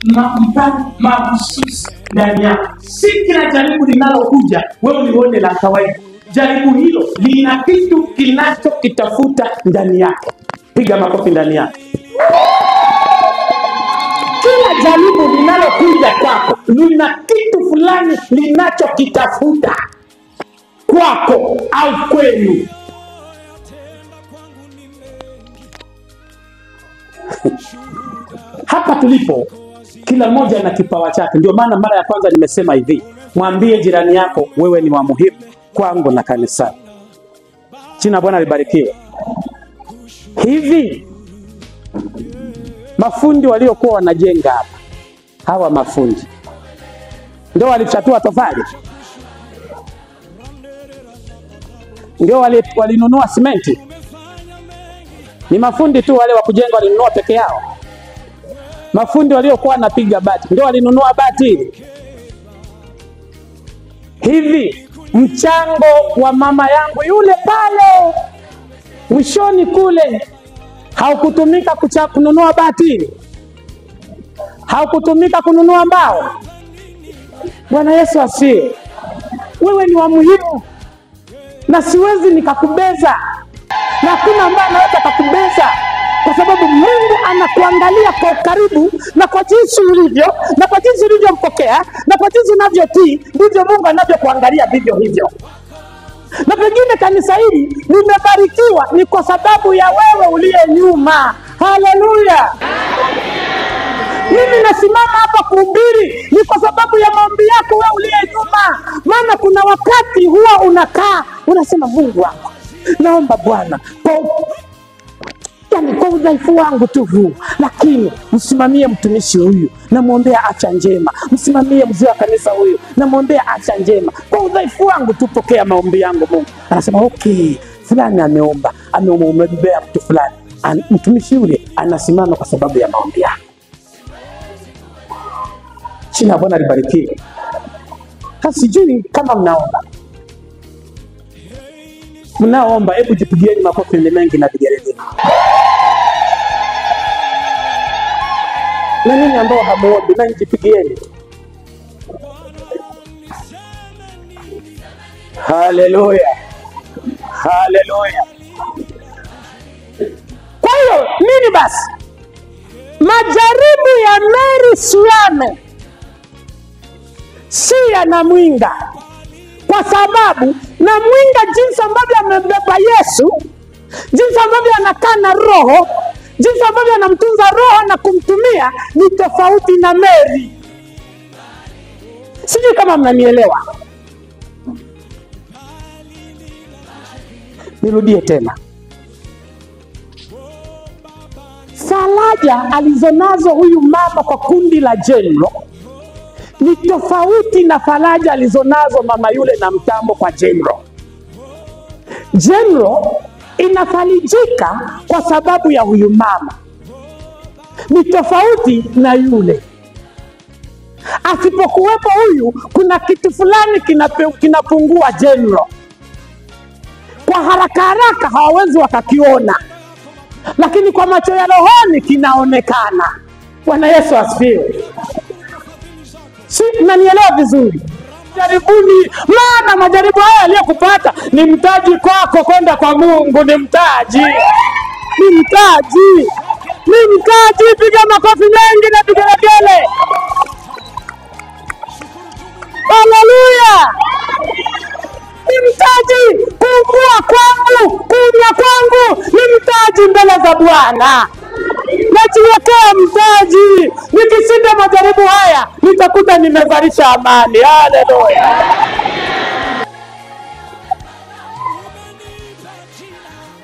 mpango mahususi ndani yako. Si kila jaribu linalokuja wewe ulione la kawaida. Jaribu hilo lina kitu kinachokitafuta ndani yake. Piga makofi ndani yake. Kila jaribu linalokuja kwako lina kitu fulani linachokitafuta kwako au kwenu. Hapa tulipo kila mmoja na kipawa chake. Ndio maana mara ya kwanza nimesema hivi, mwambie jirani yako wewe ni wa muhimu kwangu na kanisa. Jina Bwana libarikiwe. Hivi mafundi waliokuwa wanajenga hapa, hawa mafundi ndio walichatua tofali? Ndio walinunua simenti? Ni mafundi tu wale wa kujenga walinunua peke yao? Mafundi waliokuwa wanapiga bati ndio walinunua bati? Hivi mchango wa mama yangu yule pale mwishoni kule haukutumika kununua bati? Haukutumika kununua mbao? Bwana Yesu asifiwe. Wewe ni wa muhimu na siwezi nikakubeza, na hakuna ambaye anaweza kukubeza, kwa sababu Mungu anakuangalia kwa karibu, na kwa jinsi ulivyo, na kwa jinsi ulivyompokea, na kwa jinsi unavyotii, ndivyo Mungu anavyokuangalia vivyo hivyo. Na pengine kanisa hili limebarikiwa ni kwa sababu ya wewe uliye nyuma. Haleluya! Mimi nasimama hapa kuhubiri ni kwa sababu ya maombi yako wewe uliye nyuma. Maana kuna wakati huwa unakaa unasema, Mungu wangu, naomba Bwana kwa udhaifu wangu tu huu, lakini msimamie mtumishi huyu, namwombea afya njema. Msimamie mzee wa kanisa huyu, namwombea afya njema. Kwa udhaifu wangu tu pokea maombi yangu. Mungu anasema okay, fulani ameomba, ameombea mtu fulani, mtumishi yule anasimama kwa sababu ya maombi yako. Jina Bwana libarikiwe. Sijui kama mnaomba, hebu jipigieni makofi mengi na vigelegele. Na nini ambao hamuombi, na jipigieni. Haleluya. Haleluya. Kwa hiyo nini basi? Majaribu ya Mary Suame si yanamwinga, kwa sababu namwinga jinsi ambavyo amebeba Yesu, jinsi ambavyo anakaa na Roho, jinsi ambavyo anamtunza Roho na kumtumia ni tofauti na Mary. Sijui kama mnanielewa. Nirudie tena. Faraja alizonazo huyu mama kwa kundi la General ni tofauti na faraja alizonazo mama yule na mtambo kwa General. General inafarijika kwa sababu ya huyu mama, ni tofauti na yule. Asipokuwepo huyu, kuna kitu fulani kinapungua General. Kwa haraka haraka hawawezi wakakiona, lakini kwa macho ya rohoni kinaonekana. Bwana Yesu asifiwe. Si mnanielewa vizuri? Jaribuni, maana majaribu haya aliyokupata ni mtaji kwako kwenda kwa Mungu. Ni mtaji. Ni mtaji. Ni mtaji. Piga makofi mengi na vigelegele. Haleluya. Ni mtaji. Kuugua kwangu, kuumia kwangu ni mtaji mbele za Bwana. Najiwekea mtaji. Nikishinda majaribu haya nitakuta nimezalisha amani. Haleluya.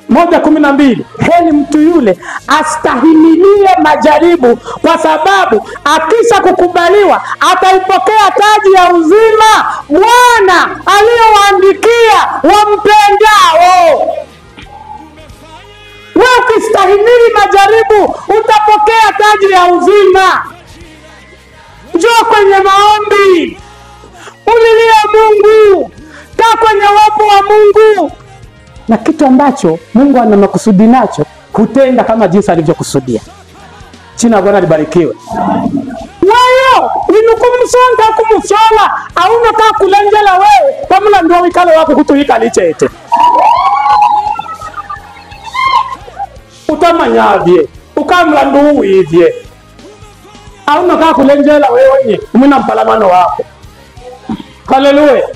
Moja 12. Heri mtu yule astahimilie majaribu, kwa sababu akisha kukubaliwa ataipokea taji ya uzima Bwana aliyowaandikia wampendao. Wewe ukistahimili majaribu utapokea taji ya uzima. Njoo kwenye maombi, ulilie Mungu, kaa kwenye uwepo wa Mungu, na kitu ambacho Mungu ana makusudi nacho kutenda kama jinsi alivyokusudia. Jina Bwana libarikiwe. Wewe inukumsonga kumushola auno ka kulenjela wewe pamula ndo wikale wako kutuika lichete. Utamanyavye ukamla ndo uivye auno ka kulenjela wewe nye umina mpalamano wako. Haleluya.